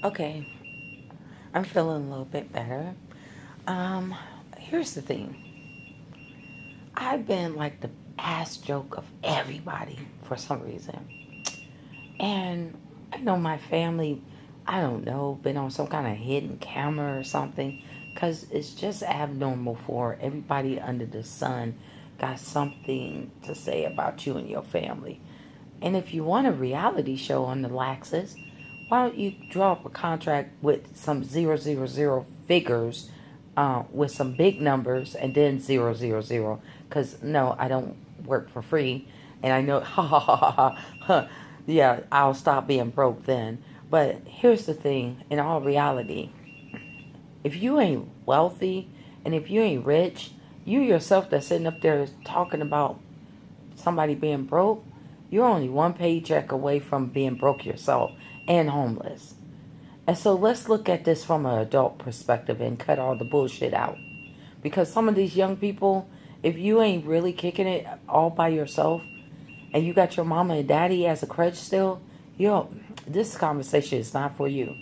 Okay, I'm feeling a little bit better. Um, Here's the thing. I've been like the ass joke of everybody for some reason. And I know my family, I don't know, been on some kind of hidden camera or something. Because it's just abnormal for everybody under the sun got something to say about you and your family. And if you want a reality show on the Laxus, why don't you draw up a contract with some 000 figures with some big numbers and then 000? Because no, I don't work for free. And I know, ha ha ha ha ha, yeah, I'll stop being broke then. But here's the thing, in all reality, if you ain't wealthy and if you ain't rich, you yourself that's sitting up there talking about somebody being broke, you're only one paycheck away from being broke yourself and homeless. And so let's look at this from an adult perspective and cut all the bullshit out. Because some of these young people, if you ain't really kicking it all by yourself and you got your mama and daddy as a crutch still, this conversation is not for you.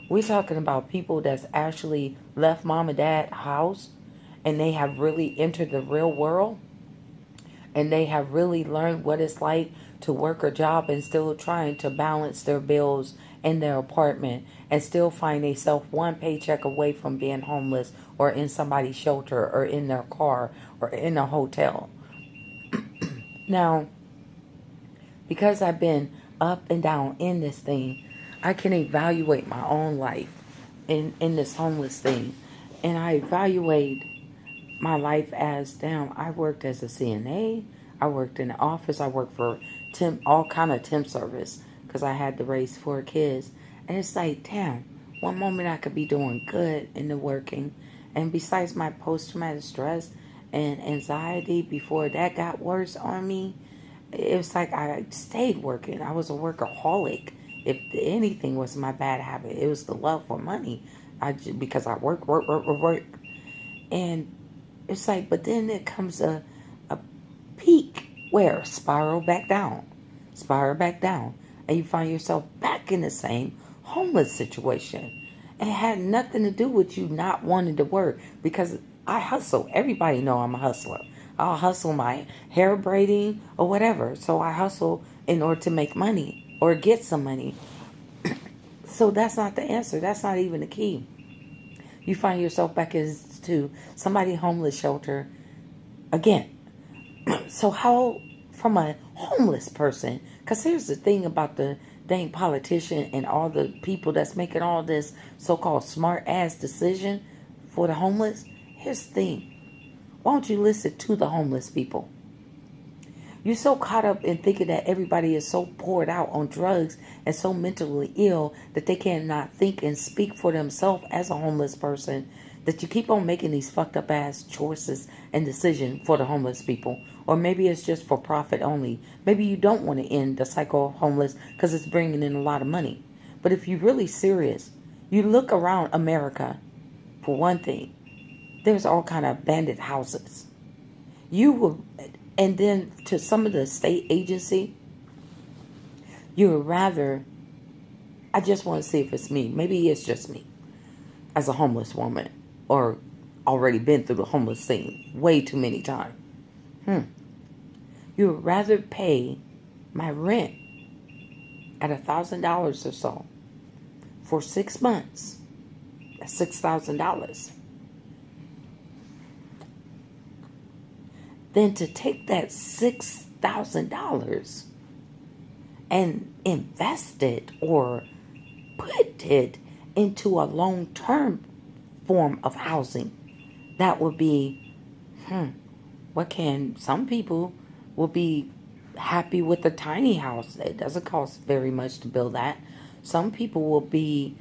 We're talking about people that's actually left mom and dad house and they have really entered the real world and they have really learned what it's like to work a job and still trying to balance their bills in their apartment and still find themselves one paycheck away from being homeless or in somebody's shelter or in their car or in a hotel. Now, because I've been up and down in this thing, I can evaluate my own life in this homeless thing. And I evaluate my life as, damn, I worked as a CNA, I worked in the office, I worked for all kind of temp service because I had to raise 4 kids. And it's like, damn, one moment I could be doing good in the working. And besides my post-traumatic stress and anxiety before that got worse on me, it was like I stayed working. I was a workaholic. If anything was my bad habit, it was the love for money. Because I work. And it's like, but then there comes a peak where spiral back down, and you find yourself back in the same homeless situation. And it had nothing to do with you not wanting to work because I hustle. Everybody know I'm a hustler. I'll hustle my hair braiding or whatever. So I hustle in order to make money or get some money. So that's not the answer. That's not even the key. You find yourself back into somebody homeless shelter again. So how, from a homeless person, because here's the thing about the dang politician and all the people that's making all this so-called smart ass decision for the homeless. Here's the thing. Why don't you listen to the homeless people? You're so caught up in thinking that everybody is so poured out on drugs and so mentally ill that they cannot think and speak for themselves as a homeless person, that you keep on making these fucked up ass choices and decisions for the homeless people. Or maybe it's just for profit only. Maybe you don't want to end the cycle of homeless because it's bringing in a lot of money. But if you're really serious, you look around America, for one thing, there's all kind of abandoned houses. You will, and then to some of the state agency, you would rather, I just want to see if it's me. Maybe it's just me as a homeless woman or already been through the homeless thing way too many times. You would rather pay my rent at $1,000 or so for 6 months. That's $6,000. Than to take that $6,000 and invest it or put it into a long-term form of housing. That would be, some people will be happy with a tiny house. It doesn't cost very much to build that. Some people will be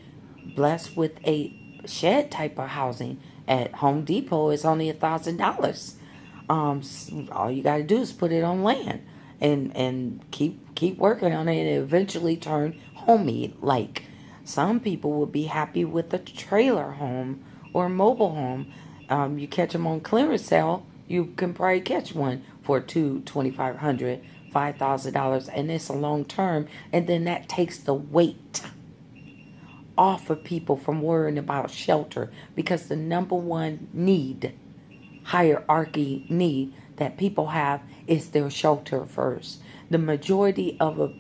blessed with a shed type of housing. At Home Depot, it's only $1,000. All you got to do is put it on land and keep working on it and eventually turn homey. Like some people will be happy with a trailer home or a mobile home. You catch them on clearance sale, you can probably catch one for $2,500, $5,000, and it's a long term, and then that takes the weight off of people from worrying about shelter, because the number one need, hierarchy need that people have is their shelter first. The majority of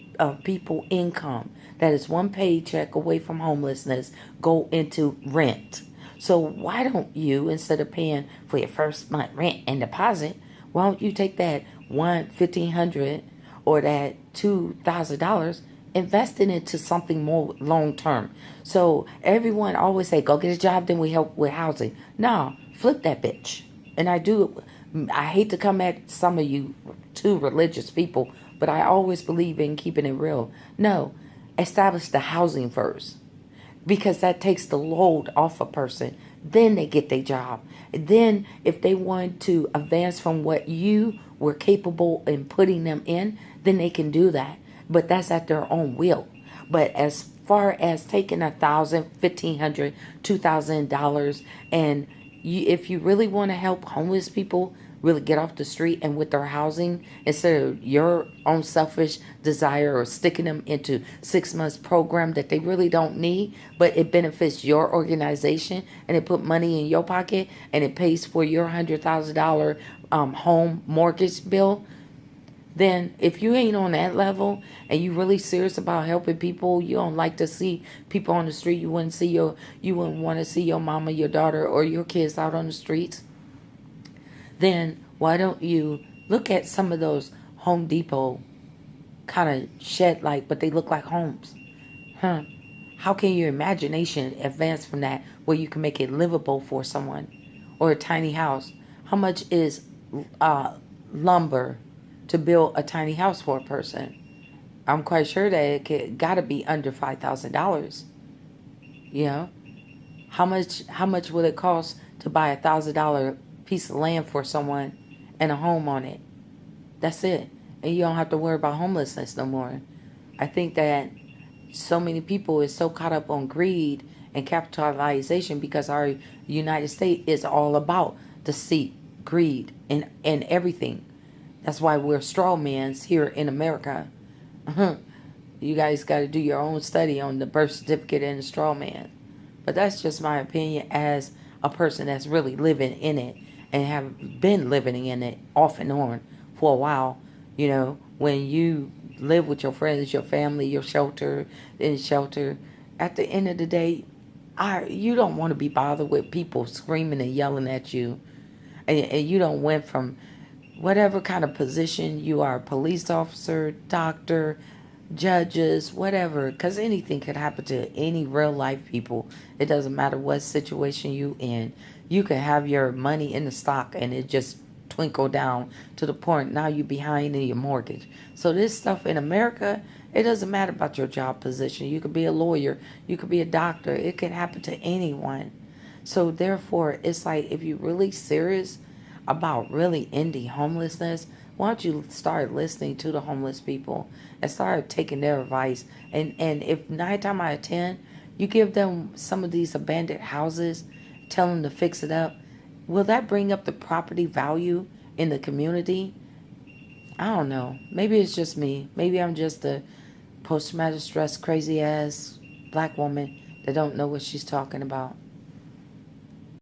people income that is one paycheck away from homelessness go into rent. So why don't you, instead of paying for your first month rent and deposit, why don't you take that 1,500 or that $2,000, invest it into something more long term? So everyone always say, go get a job, then we help with housing. No, flip that bitch. And I hate to come at some of you too religious people, but I always believe in keeping it real. No, establish the housing first, because that takes the load off a person. Then they get their job. And then if they want to advance from what you were capable in putting them in, then they can do that. But that's at their own will. But as far as taking $1,000, $1,500, $2,000, and if you really want to help homeless people really get off the street and with their housing, instead of your own selfish desire or sticking them into 6 months program that they really don't need, but it benefits your organization and it put money in your pocket and it pays for your $100,000 home mortgage bill, then if you ain't on that level and you really serious about helping people, you don't like to see people on the street, you wouldn't want to see your mama, your daughter, or your kids out on the streets, then why don't you look at some of those Home Depot kind of shed like, but they look like homes? Huh? How can your imagination advance from that where you can make it livable for someone? Or a tiny house. How much is lumber to build a tiny house for a person? I'm quite sure that it got to be under $5,000. You know, how much will it cost to buy $1,000 piece of land for someone and a home on it? That's it, and you don't have to worry about homelessness no more. I think that so many people is so caught up on greed and capitalization, because our United States is all about deceit, greed, and everything. That's why we're straw mans here in America. You guys got to do your own study on the birth certificate and the straw man. But that's just my opinion as a person that's really living in it and have been living in it off and on for a while. You know, when you live with your friends, your family, your shelter, in shelter, at the end of the day, you don't want to be bothered with people screaming and yelling at you. And you don't went from whatever kind of position you are, police officer, doctor, judges, whatever, because anything could happen to any real life people. It doesn't matter what situation you in. You can have your money in the stock and it just twinkle down to the point now you're behind in your mortgage. So this stuff in America, it doesn't matter about your job position. You could be a lawyer, you could be a doctor. It can happen to anyone. So therefore, it's like, if you're really serious about really ending homelessness, why don't you start listening to the homeless people and start taking their advice? And if 9 times out of 10, you give them some of these abandoned houses, tell them to fix it up, will that bring up the property value in the community? I don't know. Maybe it's just me. Maybe I'm just a post-traumatic stress crazy ass black woman that don't know what she's talking about.